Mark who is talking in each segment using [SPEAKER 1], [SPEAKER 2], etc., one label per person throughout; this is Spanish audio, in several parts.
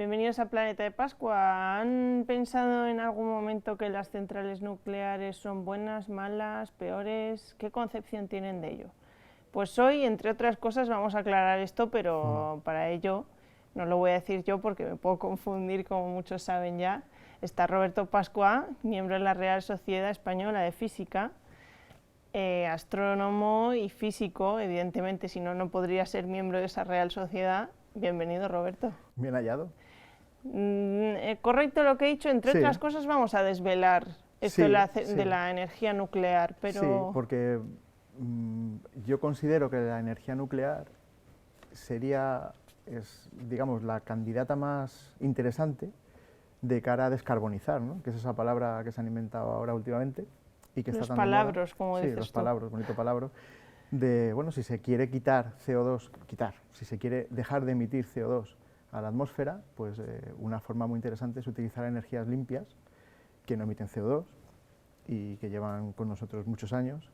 [SPEAKER 1] bienvenidos a Planeta de Pascua. ¿Han pensado en algún momento que las centrales nucleares son buenas, malas, peores? ¿Qué concepción tienen de ello? Pues hoy, entre otras cosas, vamos a aclarar esto, pero para ello, no lo voy a decir yo porque me puedo confundir, como muchos saben ya. Está Roberto Pascua, miembro de la Real Sociedad Española de Física, astrónomo y físico, evidentemente, si no, no podría ser miembro de esa Real Sociedad. Bienvenido, Roberto.
[SPEAKER 2] Bien hallado.
[SPEAKER 1] Correcto lo que he dicho, entre
[SPEAKER 2] Sí.
[SPEAKER 1] otras cosas vamos a desvelar esto
[SPEAKER 2] Sí,
[SPEAKER 1] de la energía nuclear, pero...
[SPEAKER 2] Sí, porque yo considero que la energía nuclear es, digamos, la candidata más interesante de cara a descarbonizar, ¿no? Que es esa palabra que se han inventado ahora últimamente y que está tan de moda.
[SPEAKER 1] Los palabras, como dices
[SPEAKER 2] Sí, los
[SPEAKER 1] tú.
[SPEAKER 2] palabras, bonito palabra, de, bueno, si se quiere quitar CO2, si se quiere dejar de emitir CO2 a la atmósfera, pues una forma muy interesante es utilizar energías limpias que no emiten CO2 y que llevan con nosotros muchos años.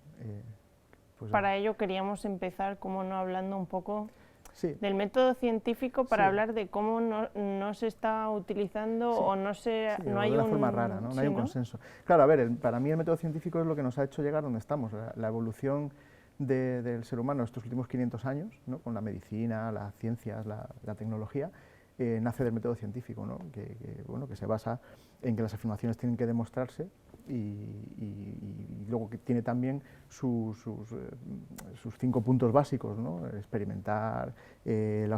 [SPEAKER 1] Para ello queríamos empezar, como no, hablando un poco
[SPEAKER 2] sí,
[SPEAKER 1] del método científico para
[SPEAKER 2] sí,
[SPEAKER 1] hablar de cómo no se está utilizando
[SPEAKER 2] sí,
[SPEAKER 1] o no hay
[SPEAKER 2] de una forma rara, ¿no? No hay un consenso. Claro, a ver, para mí el método científico es lo que nos ha hecho llegar donde estamos. La evolución del ser humano estos últimos 500 años, ¿no? Con la medicina, las ciencias, la tecnología, nace del método científico, ¿no? Bueno, que se basa en que las afirmaciones tienen que demostrarse y luego que tiene también sus 5 puntos básicos, ¿no? Experimentar, la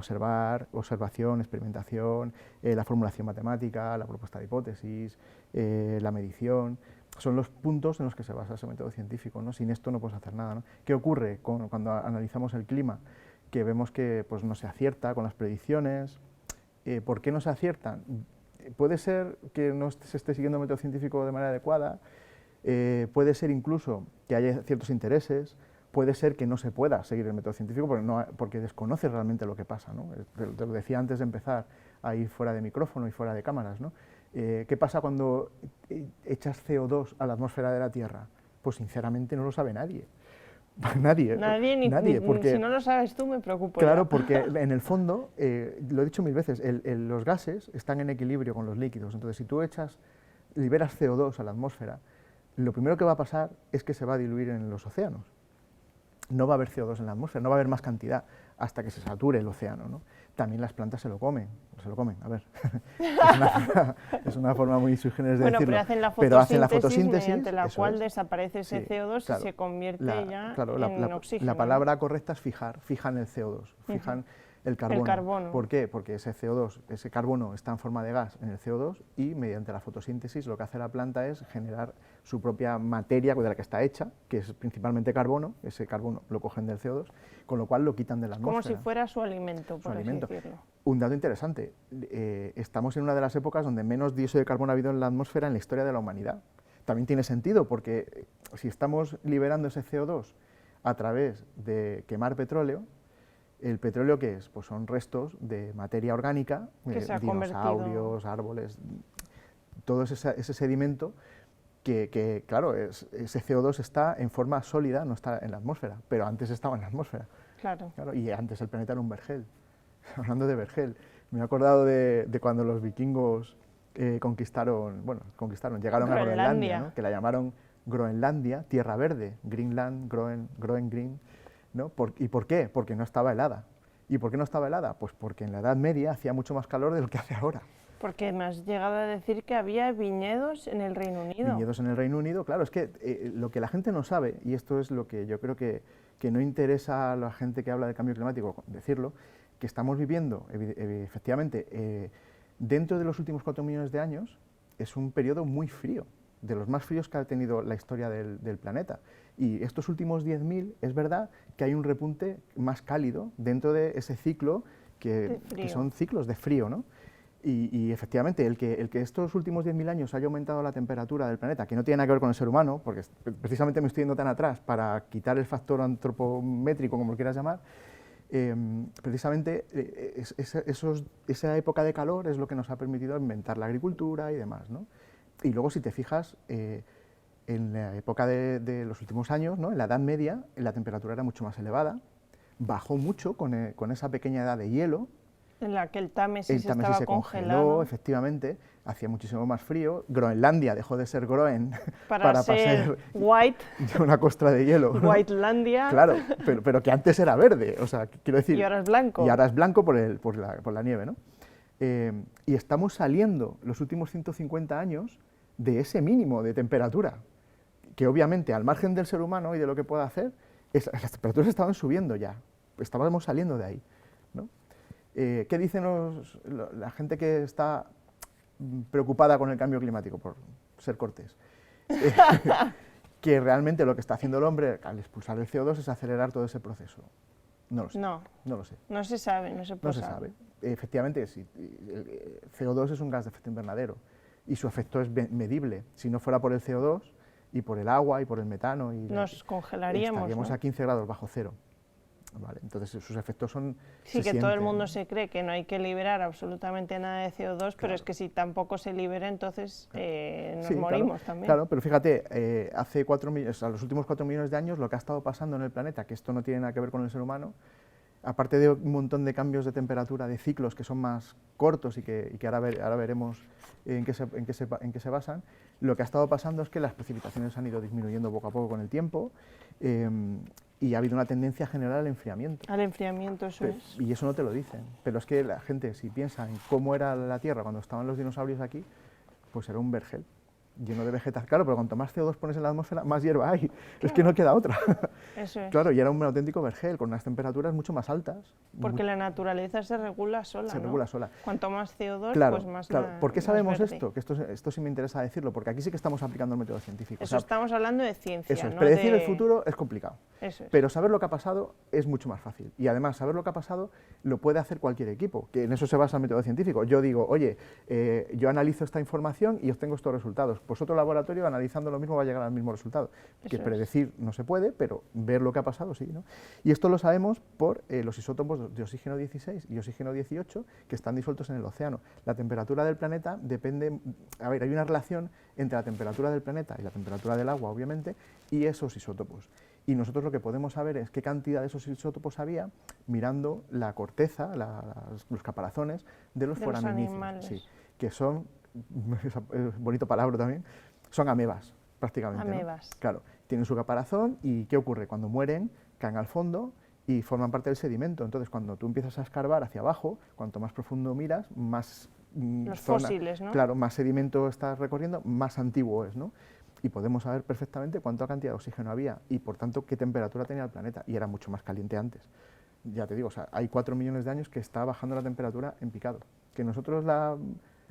[SPEAKER 2] observación, experimentación, la formulación matemática, la propuesta de hipótesis, la medición. Son los puntos en los que se basa ese método científico, ¿no? Sin esto no puedes hacer nada, ¿no? ¿Qué ocurre cuando analizamos el clima? Que vemos que pues, no se acierta con las predicciones. ¿Por qué no se aciertan? Puede ser que no se esté siguiendo el método científico de manera adecuada, puede ser incluso que haya ciertos intereses, puede ser que no se pueda seguir el método científico porque desconoce realmente lo que pasa, ¿no? Te lo decía antes de empezar, ahí fuera de micrófono y fuera de cámaras, ¿no? ¿Qué pasa cuando echas CO2 a la atmósfera de la Tierra? Pues sinceramente no lo sabe nadie. Nadie, porque
[SPEAKER 1] si no lo sabes tú me preocupo
[SPEAKER 2] claro,
[SPEAKER 1] ya.
[SPEAKER 2] porque en el fondo, lo he dicho mil veces, los gases están en equilibrio con los líquidos, entonces si tú liberas CO2 a la atmósfera, lo primero que va a pasar es que se va a diluir en los océanos. No va a haber CO2 en la atmósfera, no va a haber más cantidad hasta que se sature el océano, ¿no? También las plantas se lo comen, a ver, es una forma muy sui generis de decirlo,
[SPEAKER 1] pero hacen la fotosíntesis mediante la cual
[SPEAKER 2] es.
[SPEAKER 1] desaparece ese CO2
[SPEAKER 2] claro,
[SPEAKER 1] y se convierte en oxígeno.
[SPEAKER 2] La palabra correcta es fijan el CO2, fijan el carbono. ¿Por qué? Porque ese CO2, ese carbono está en forma de gas en el CO2 y mediante la fotosíntesis lo que hace la planta es generar su propia materia de la que está hecha, que es principalmente carbono, ese carbono lo cogen del CO2, con lo cual lo quitan de la atmósfera.
[SPEAKER 1] Como si fuera su alimento, por así decirlo.
[SPEAKER 2] Un dato interesante, estamos en una de las épocas donde menos dióxido de carbono ha habido en la atmósfera en la historia de la humanidad. También tiene sentido porque si estamos liberando ese CO2 a través de quemar petróleo, ¿el petróleo qué es? Pues son restos de materia orgánica, dinosaurios, árboles, todo ese sedimento que claro, ese CO2 está en forma sólida, no está en la atmósfera, pero antes estaba en la atmósfera.
[SPEAKER 1] Claro.
[SPEAKER 2] Y antes el planeta era un vergel. Hablando de vergel, me he acordado de cuando los vikingos llegaron a Groenlandia, ¿no? Que la llamaron Groenlandia, tierra verde, Greenland, Groen, ¿no? ¿Y por qué? Porque no estaba helada. ¿Y por qué no estaba helada? Pues porque en la Edad Media hacía mucho más calor de lo que hace ahora.
[SPEAKER 1] Porque me has llegado a decir que había viñedos en el Reino Unido.
[SPEAKER 2] Viñedos en el Reino Unido, claro, es que lo que la gente no sabe, y esto es lo que yo creo que no interesa a la gente que habla del cambio climático decirlo, que estamos viviendo, efectivamente, dentro de los últimos 4 millones de años, es un periodo muy frío, de los más fríos que ha tenido la historia del planeta. Y estos últimos 10.000 es verdad que hay un repunte más cálido dentro de ese ciclo que son ciclos de frío, ¿no? Y efectivamente, el que estos últimos 10.000 años haya aumentado la temperatura del planeta, que no tiene nada que ver con el ser humano, porque precisamente me estoy yendo tan atrás para quitar el factor antropométrico, como lo quieras llamar, precisamente esa época de calor es lo que nos ha permitido inventar la agricultura y demás, ¿no? Y luego, si te fijas, en la época de los últimos años, ¿no? En la Edad Media, la temperatura era mucho más elevada, bajó mucho con esa pequeña edad de hielo,
[SPEAKER 1] En la que el Támesis
[SPEAKER 2] el Támesis
[SPEAKER 1] estaba
[SPEAKER 2] se
[SPEAKER 1] congelado.
[SPEAKER 2] congeló, efectivamente, hacía muchísimo más frío. Groenlandia dejó de ser Groen
[SPEAKER 1] para ser White,
[SPEAKER 2] una costra de hielo.
[SPEAKER 1] Whitelandia.
[SPEAKER 2] Claro, pero que antes era verde, o sea, quiero decir...
[SPEAKER 1] Y ahora es blanco.
[SPEAKER 2] Y ahora es blanco por la nieve, ¿no? Y estamos saliendo los últimos 150 años de ese mínimo de temperatura, que obviamente al margen del ser humano y de lo que pueda hacer, las temperaturas estaban subiendo ya, estábamos saliendo de ahí, ¿no? ¿Qué dicen la gente que está preocupada con el cambio climático, por ser cortés? Que realmente lo que está haciendo el hombre al expulsar el CO2 es acelerar todo ese proceso. No lo sé.
[SPEAKER 1] No
[SPEAKER 2] lo sé.
[SPEAKER 1] No se sabe, no se puede
[SPEAKER 2] saber. Efectivamente, sí, el CO2 es un gas de efecto invernadero y su efecto es medible. Si no fuera por el CO2 y por el agua y por el metano,
[SPEAKER 1] nos congelaríamos.
[SPEAKER 2] Estaríamos,
[SPEAKER 1] ¿no?,
[SPEAKER 2] a 15 grados bajo cero. Vale, entonces sus efectos son...
[SPEAKER 1] Sí, que todo el mundo se cree que no hay que liberar absolutamente nada de CO2, claro, pero es que si tampoco se libera, entonces nos morimos también.
[SPEAKER 2] Claro, pero fíjate, hace los últimos 4 millones de años, lo que ha estado pasando en el planeta, que esto no tiene nada que ver con el ser humano, aparte de un montón de cambios de temperatura, de ciclos que son más cortos y que ahora veremos en qué se basan, lo que ha estado pasando es que las precipitaciones han ido disminuyendo poco a poco con el tiempo, y ha habido una tendencia general al enfriamiento.
[SPEAKER 1] Al enfriamiento, eso es.
[SPEAKER 2] Y eso no te lo dicen, pero es que la gente, si piensa en cómo era la Tierra cuando estaban los dinosaurios aquí, pues era un vergel lleno de vegetación. Claro, pero cuanto más CO2 pones en la atmósfera, más hierba hay. Claro. Es que no queda otra.
[SPEAKER 1] Eso es.
[SPEAKER 2] Claro, y era un auténtico vergel, con unas temperaturas mucho más altas.
[SPEAKER 1] Porque la naturaleza se regula sola,
[SPEAKER 2] Se regula sola.
[SPEAKER 1] Cuanto más CO2,
[SPEAKER 2] claro,
[SPEAKER 1] pues más
[SPEAKER 2] claro. ¿Por qué sabemos
[SPEAKER 1] verde.
[SPEAKER 2] esto? Que esto sí me interesa decirlo, porque aquí sí que estamos aplicando el método científico.
[SPEAKER 1] Eso, estamos hablando de ciencia,
[SPEAKER 2] eso es.
[SPEAKER 1] ¿no?
[SPEAKER 2] Predecir el futuro es complicado.
[SPEAKER 1] Eso es.
[SPEAKER 2] Pero saber lo que ha pasado es mucho más fácil. Y además, saber lo que ha pasado lo puede hacer cualquier equipo, que en eso se basa el método científico. Yo digo, oye, yo analizo esta información y obtengo estos resultados. Pues otro laboratorio, analizando lo mismo, va a llegar al mismo resultado. Que predecir no se puede, pero ver lo que ha pasado sí, ¿no? Y esto lo sabemos por los isótopos de oxígeno 16 y oxígeno 18 que están disueltos en el océano. La temperatura del planeta depende... A ver, hay una relación entre la temperatura del planeta y la temperatura del agua, obviamente, y esos isótopos. Y nosotros lo que podemos saber es qué cantidad de esos isótopos había mirando la corteza, los caparazones de los foraminifers, sí, que son, bonito palabra también, son amebas, prácticamente.
[SPEAKER 1] Amebas.
[SPEAKER 2] ¿No? Claro, tienen su caparazón y ¿qué ocurre? Cuando mueren, caen al fondo y forman parte del sedimento. Entonces, cuando tú empiezas a escarbar hacia abajo, cuanto más profundo miras, más
[SPEAKER 1] los fósiles, ¿no?
[SPEAKER 2] Claro, más sedimento estás recorriendo, más antiguo es, ¿no? Y podemos saber perfectamente cuánta cantidad de oxígeno había y, por tanto, qué temperatura tenía el planeta. Y era mucho más caliente antes. Ya te digo, o sea, hay 4 millones de años que está bajando la temperatura en picado. Que nosotros la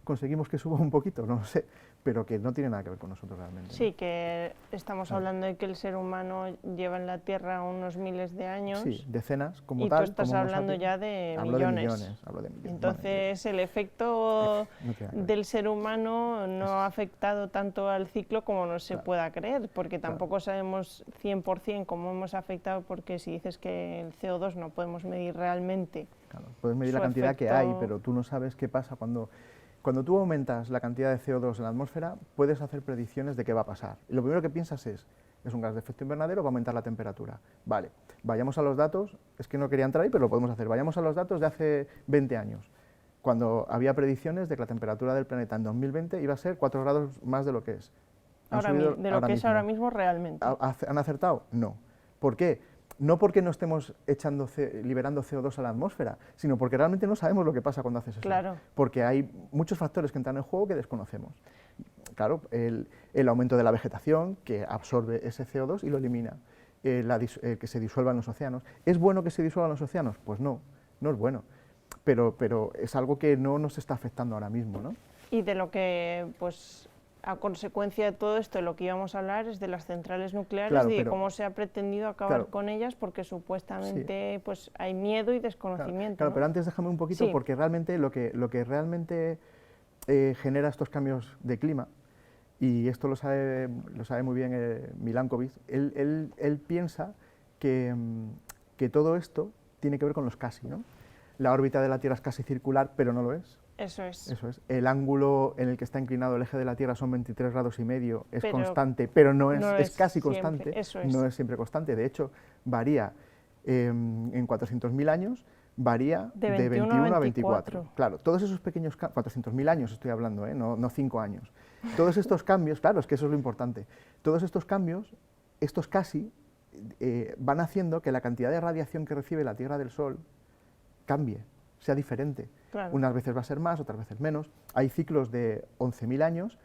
[SPEAKER 2] conseguimos que suba un poquito, no lo sé, pero que no tiene nada que ver con nosotros realmente.
[SPEAKER 1] Sí, ¿no? Que estamos hablando de que el ser humano lleva en la Tierra unos miles de años.
[SPEAKER 2] Sí, decenas, como
[SPEAKER 1] y
[SPEAKER 2] tal.
[SPEAKER 1] Y tú estás hablando ya de millones.
[SPEAKER 2] Hablo de millones.
[SPEAKER 1] Entonces, bueno, el efecto del ser humano no ha afectado tanto al ciclo como no se pueda creer, porque tampoco sabemos 100% cómo hemos afectado, porque si dices que el CO2 no podemos medir realmente.
[SPEAKER 2] Claro, puedes medir la cantidad que hay, pero tú no sabes qué pasa cuando tú aumentas la cantidad de CO2 en la atmósfera, puedes hacer predicciones de qué va a pasar. Y lo primero que piensas es un gas de efecto invernadero, va a aumentar la temperatura. Vale, vayamos a los datos, es que no quería entrar ahí, pero lo podemos hacer. Vayamos a los datos de hace 20 años, cuando había predicciones de que la temperatura del planeta en 2020 iba a ser 4 grados más de lo que es.
[SPEAKER 1] Ahora mismo realmente.
[SPEAKER 2] ¿Han acertado? No. ¿Por qué? No porque no estemos liberando CO2 a la atmósfera, sino porque realmente no sabemos lo que pasa cuando haces eso.
[SPEAKER 1] Claro.
[SPEAKER 2] Porque hay muchos factores que entran en juego que desconocemos. Claro, el aumento de la vegetación, que absorbe ese CO2 y lo elimina, que se disuelva en los océanos. ¿Es bueno que se disuelva en los océanos? Pues no, no es bueno, pero es algo que no nos está afectando ahora mismo, ¿no?
[SPEAKER 1] Y de lo que, pues, a consecuencia de todo esto, lo que íbamos a hablar es de las centrales nucleares y de cómo se ha pretendido acabar con ellas, porque supuestamente pues, hay miedo y desconocimiento.
[SPEAKER 2] Claro,
[SPEAKER 1] ¿no?
[SPEAKER 2] Pero antes déjame un poquito, porque realmente lo que realmente genera estos cambios de clima, y esto lo sabe muy bien Milankovitch, él piensa que todo esto tiene que ver con los casi, ¿no? La órbita de la Tierra es casi circular, pero no lo es.
[SPEAKER 1] Eso es.
[SPEAKER 2] Eso es. El ángulo en el que está inclinado el eje de la Tierra son 23 grados y medio, es constante, pero no es casi constante, no es siempre constante. De hecho, varía en 400.000 años, varía
[SPEAKER 1] de
[SPEAKER 2] de
[SPEAKER 1] 21
[SPEAKER 2] a
[SPEAKER 1] 24.
[SPEAKER 2] 24. Claro, todos esos pequeños cambios, 400.000 años estoy hablando, no 5 años. Todos estos cambios, claro, es que eso es lo importante, todos estos cambios, estos casi, van haciendo que la cantidad de radiación que recibe la Tierra del Sol cambie, sea diferente.
[SPEAKER 1] Claro.
[SPEAKER 2] Unas veces va a ser más, otras veces menos. Hay ciclos de 11.000 años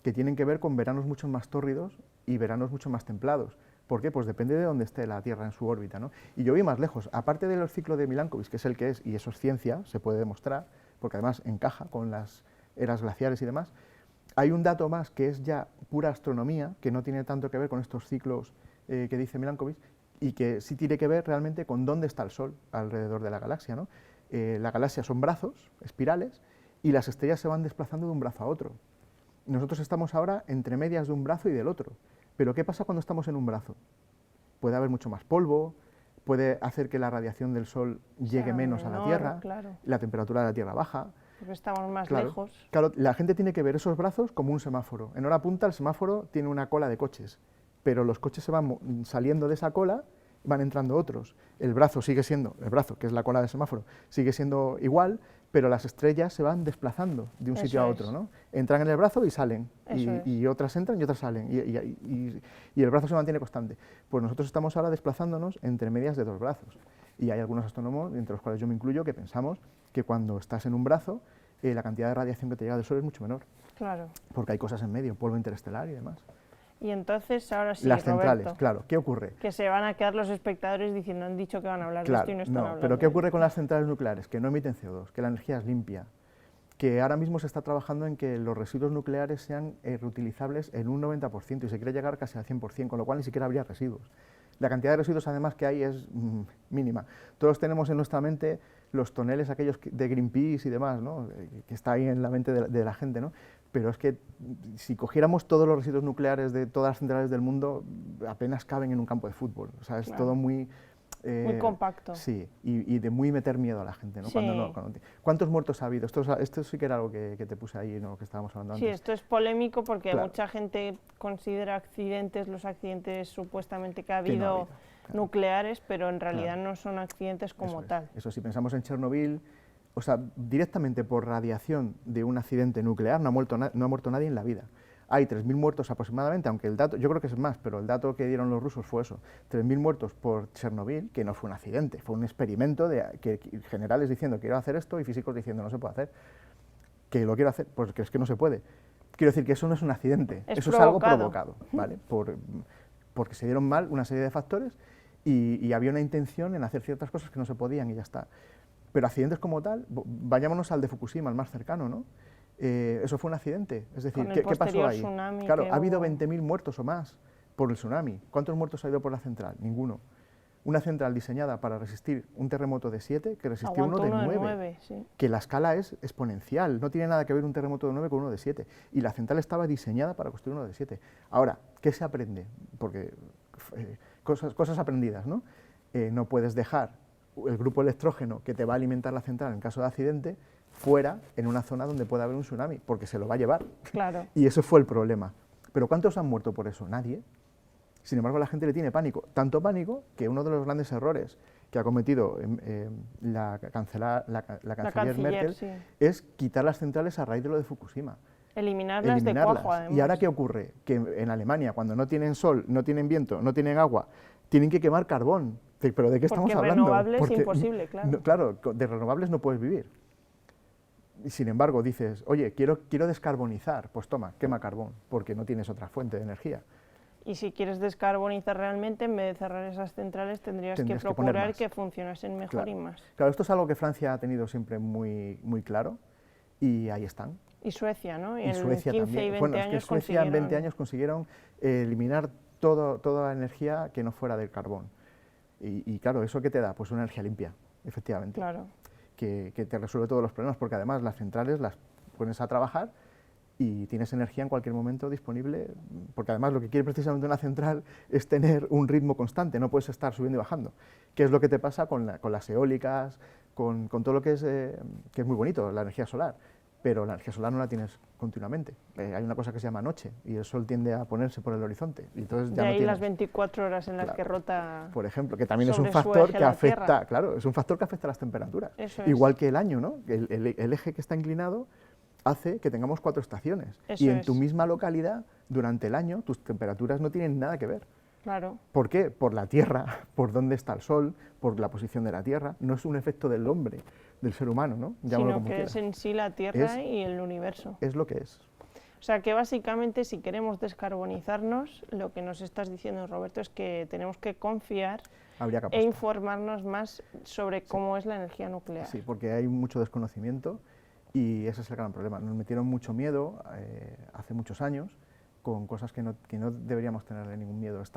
[SPEAKER 2] que tienen que ver con veranos mucho más tórridos y veranos mucho más templados. ¿Por qué? Pues depende de dónde esté la Tierra en su órbita, ¿no? Y yo voy más lejos. Aparte del ciclo de Milankovitch, que es el que es, y eso es ciencia, se puede demostrar, porque además encaja con las eras glaciares y demás, hay un dato más que es ya pura astronomía, que no tiene tanto que ver con estos ciclos que dice Milankovitch, y que sí tiene que ver realmente con dónde está el Sol alrededor de la galaxia, ¿no? La galaxia son brazos, espirales, y las estrellas se van desplazando de un brazo a otro. Nosotros estamos ahora entre medias de un brazo y del otro. Pero ¿qué pasa cuando estamos en un brazo? Puede haber mucho más polvo, puede hacer que la radiación del Sol llegue menos a la Tierra,
[SPEAKER 1] claro.
[SPEAKER 2] La temperatura de la Tierra baja.
[SPEAKER 1] Porque estamos más
[SPEAKER 2] claro,
[SPEAKER 1] lejos.
[SPEAKER 2] Claro, la gente tiene que ver esos brazos como un semáforo. En hora punta el semáforo tiene una cola de coches, pero los coches se van saliendo de esa cola, van entrando otros. El brazo sigue siendo, el brazo, que es la cola del semáforo, sigue siendo igual, pero las estrellas se van desplazando de un sitio a otro, ¿no? Entran en el brazo y salen, y otras entran y otras salen, y el brazo se mantiene constante. Pues nosotros estamos ahora desplazándonos entre medias de dos brazos, y hay algunos astrónomos, entre los cuales yo me incluyo, que pensamos que cuando estás en un brazo, la cantidad de radiación que te llega del Sol es mucho menor.
[SPEAKER 1] Claro.
[SPEAKER 2] Porque hay cosas en medio, polvo interestelar y demás.
[SPEAKER 1] Y entonces, ahora sí,
[SPEAKER 2] las centrales,
[SPEAKER 1] Roberto,
[SPEAKER 2] claro. ¿Qué ocurre?
[SPEAKER 1] Que se van a quedar los espectadores diciendo, han dicho que van a hablar
[SPEAKER 2] Claro,
[SPEAKER 1] de esto y no están hablando.
[SPEAKER 2] Pero ¿qué ocurre con las centrales nucleares? Que no emiten CO2, que la energía es limpia, que ahora mismo se está trabajando en que los residuos nucleares sean reutilizables en un 90% y se quiere llegar casi al 100%, con lo cual ni siquiera habría residuos. La cantidad de residuos además que hay es mínima. Todos tenemos en nuestra mente los toneles aquellos de Greenpeace y demás, ¿no? Que está ahí en la mente de la gente, ¿no? Pero es que si cogiéramos todos los residuos nucleares de todas las centrales del mundo, apenas caben en un campo de fútbol. O sea, es todo muy...
[SPEAKER 1] muy compacto.
[SPEAKER 2] Sí, y de muy meter miedo a la gente, ¿no?
[SPEAKER 1] Sí.
[SPEAKER 2] ¿Cuántos muertos ha habido? Esto sí que era algo que te puse ahí, ¿no? Que estábamos hablando antes.
[SPEAKER 1] Sí, esto es polémico porque
[SPEAKER 2] claro.
[SPEAKER 1] Mucha gente considera accidentes, los accidentes supuestamente que ha habido,
[SPEAKER 2] claro.
[SPEAKER 1] nucleares, pero en realidad no son accidentes como tal.
[SPEAKER 2] Eso, si pensamos en Chernobyl, o sea, directamente por radiación de un accidente nuclear no ha muerto nadie en la vida. Hay 3.000 muertos aproximadamente, aunque el dato, yo creo que es más, pero el dato que dieron los rusos fue eso, 3.000 muertos por Chernobyl, que no fue un accidente, fue un experimento de generales diciendo quiero hacer esto y físicos diciendo no se puede hacer. ¿Que lo quiero hacer? Pues que es que no se puede. Quiero decir que eso no es un accidente, eso es algo provocado, ¿vale? Porque se dieron mal una serie de factores y había una intención en hacer ciertas cosas que no se podían y ya está. Pero accidentes como tal, vayámonos al de Fukushima, el más cercano, ¿no? Eso fue un accidente, es decir, ¿qué pasó ahí? Claro, ha habido 20.000 muertos o más por el tsunami. ¿Cuántos muertos ha habido por la central? Ninguno. Una central diseñada para resistir un terremoto de 7 que resistió uno de 9,
[SPEAKER 1] sí.
[SPEAKER 2] Que la escala es exponencial, no tiene nada que ver un terremoto de 9 con uno de 7, y la central estaba diseñada para construir uno de 7. Ahora, ¿qué se aprende? Porque cosas aprendidas, ¿no? No puedes dejar el grupo electrógeno que te va a alimentar la central en caso de accidente fuera, en una zona donde pueda haber un tsunami, porque se lo va a llevar.
[SPEAKER 1] Claro.
[SPEAKER 2] Y eso fue el problema. ¿Pero cuántos han muerto por eso? Nadie. Sin embargo, la gente le tiene pánico. Tanto pánico que uno de los grandes errores que ha cometido la canciller Merkel es quitar las centrales a raíz de lo de Fukushima.
[SPEAKER 1] Eliminarlas de cuajo, además.
[SPEAKER 2] ¿Y ahora qué ocurre? Que en Alemania, cuando no tienen sol, no tienen viento, no tienen agua, tienen que quemar carbón. ¿Pero de qué estamos hablando?
[SPEAKER 1] Renovables es imposible, claro.
[SPEAKER 2] No, claro, de renovables no puedes vivir. Y sin embargo dices, oye, quiero descarbonizar, pues toma, quema carbón, porque no tienes otra fuente de energía.
[SPEAKER 1] Y si quieres descarbonizar realmente, en vez de cerrar esas centrales, tendrías que procurar que funcionasen mejor y más.
[SPEAKER 2] Claro, esto es algo que Francia ha tenido siempre muy, muy claro, y ahí están.
[SPEAKER 1] Y Suecia, ¿no?
[SPEAKER 2] Y Suecia 15 también. Y 20 años es que Suecia en 20 años consiguieron eliminar toda la energía que no fuera del carbón. Y claro, ¿eso qué te da? Pues una energía limpia, efectivamente.
[SPEAKER 1] Claro.
[SPEAKER 2] Que te resuelve todos los problemas, porque además las centrales las pones a trabajar y tienes energía en cualquier momento disponible, porque además lo que quiere precisamente una central es tener un ritmo constante, no puedes estar subiendo y bajando, que es lo que te pasa con las eólicas, con todo lo que es muy bonito, la energía solar, pero la energía solar no la tienes continuamente. Hay una cosa que se llama noche y el sol tiende a ponerse por el horizonte. Y entonces ya
[SPEAKER 1] de
[SPEAKER 2] no
[SPEAKER 1] ahí
[SPEAKER 2] tienes,
[SPEAKER 1] las 24 horas en las
[SPEAKER 2] claro,
[SPEAKER 1] que rota.
[SPEAKER 2] por ejemplo, que también es un
[SPEAKER 1] sobre su
[SPEAKER 2] factor
[SPEAKER 1] eje
[SPEAKER 2] que
[SPEAKER 1] la
[SPEAKER 2] afecta,
[SPEAKER 1] Tierra.
[SPEAKER 2] claro, es un factor que afecta a las temperaturas.
[SPEAKER 1] Eso
[SPEAKER 2] Igual
[SPEAKER 1] es.
[SPEAKER 2] que el año, ¿no? El eje que está inclinado hace que tengamos 4 estaciones.
[SPEAKER 1] Eso
[SPEAKER 2] Y en
[SPEAKER 1] es.
[SPEAKER 2] tu misma localidad, durante el año, tus temperaturas no tienen nada que ver.
[SPEAKER 1] Claro.
[SPEAKER 2] ¿Por qué? Por la Tierra, por dónde está el Sol, por la posición de la Tierra. No es un efecto del hombre, del ser humano, ¿no? Llámalo
[SPEAKER 1] Sino
[SPEAKER 2] como
[SPEAKER 1] que
[SPEAKER 2] quieras.
[SPEAKER 1] es en sí la Tierra y el universo.
[SPEAKER 2] Es lo que es.
[SPEAKER 1] O sea que básicamente si queremos descarbonizarnos, lo que nos estás diciendo, Roberto, es que tenemos que confiar
[SPEAKER 2] Habría que
[SPEAKER 1] e
[SPEAKER 2] apostar.
[SPEAKER 1] informarnos más sobre cómo es la energía nuclear.
[SPEAKER 2] Sí, porque hay mucho desconocimiento y ese es el gran problema. Nos metieron mucho miedo hace muchos años con cosas que no deberíamos tenerle ningún miedo. Es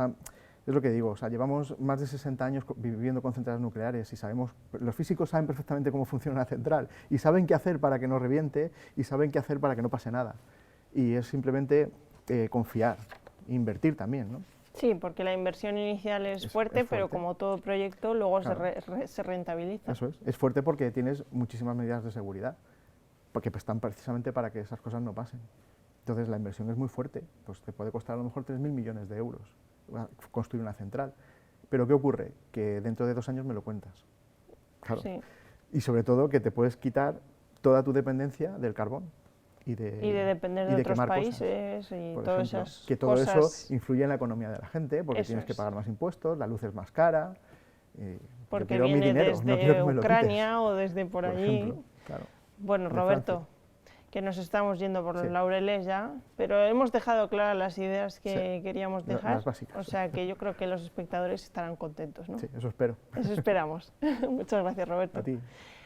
[SPEAKER 2] lo que digo, o sea, llevamos más de 60 años viviendo con centrales nucleares y sabemos, los físicos saben perfectamente cómo funciona una central y saben qué hacer para que no reviente y saben qué hacer para que no pase nada. Y es simplemente confiar, invertir también, ¿no?
[SPEAKER 1] Sí, porque la inversión inicial es fuerte, pero como todo proyecto luego
[SPEAKER 2] claro,
[SPEAKER 1] se rentabiliza.
[SPEAKER 2] Eso es fuerte porque tienes muchísimas medidas de seguridad, porque están precisamente para que esas cosas no pasen. Entonces la inversión es muy fuerte, pues te puede costar a lo mejor 3.000 millones de euros construir una central. Pero ¿qué ocurre? Que dentro de 2 años me lo cuentas. Claro.
[SPEAKER 1] Sí.
[SPEAKER 2] Y sobre todo que te puedes quitar toda tu dependencia del carbón. Y de
[SPEAKER 1] depender de otros países
[SPEAKER 2] cosas.
[SPEAKER 1] y
[SPEAKER 2] Por
[SPEAKER 1] todas
[SPEAKER 2] ejemplo,
[SPEAKER 1] esas
[SPEAKER 2] que todo
[SPEAKER 1] cosas.
[SPEAKER 2] eso influye en la economía de la gente, porque
[SPEAKER 1] Eso
[SPEAKER 2] tienes que
[SPEAKER 1] es.
[SPEAKER 2] pagar más impuestos, la luz es más cara.
[SPEAKER 1] Porque
[SPEAKER 2] quiero mi
[SPEAKER 1] viene
[SPEAKER 2] dinero, no quiero
[SPEAKER 1] desde
[SPEAKER 2] que me lo
[SPEAKER 1] Ucrania
[SPEAKER 2] quites,
[SPEAKER 1] o desde por allí.
[SPEAKER 2] ejemplo, claro,
[SPEAKER 1] Bueno,
[SPEAKER 2] de
[SPEAKER 1] Roberto,
[SPEAKER 2] Francia.
[SPEAKER 1] que nos estamos yendo por los
[SPEAKER 2] Sí.
[SPEAKER 1] laureles ya, pero hemos dejado claras las ideas que
[SPEAKER 2] Sí,
[SPEAKER 1] queríamos
[SPEAKER 2] las
[SPEAKER 1] dejar,
[SPEAKER 2] básicas.
[SPEAKER 1] o sea que yo creo que los espectadores estarán contentos, ¿no?
[SPEAKER 2] Sí, eso espero.
[SPEAKER 1] Eso esperamos. Muchas gracias, Roberto.
[SPEAKER 2] A ti.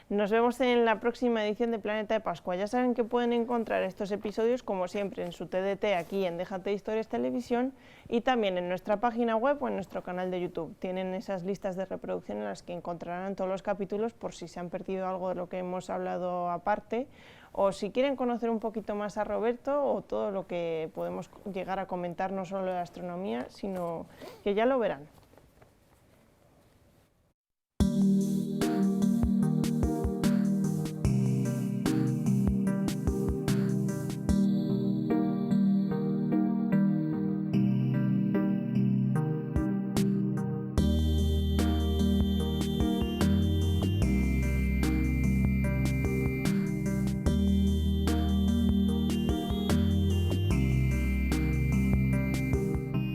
[SPEAKER 1] Nos vemos en la próxima edición de Planeta de Pascua. Ya saben que pueden encontrar estos episodios, como siempre, en su TDT, aquí en Déjate de Historias Televisión, y también en nuestra página web o en nuestro canal de YouTube. Tienen esas listas de reproducción en las que encontrarán todos los capítulos por si se han perdido algo de lo que hemos hablado aparte, o si quieren conocer un poquito más a Roberto o todo lo que podemos llegar a comentar, no solo de astronomía, sino que ya lo verán.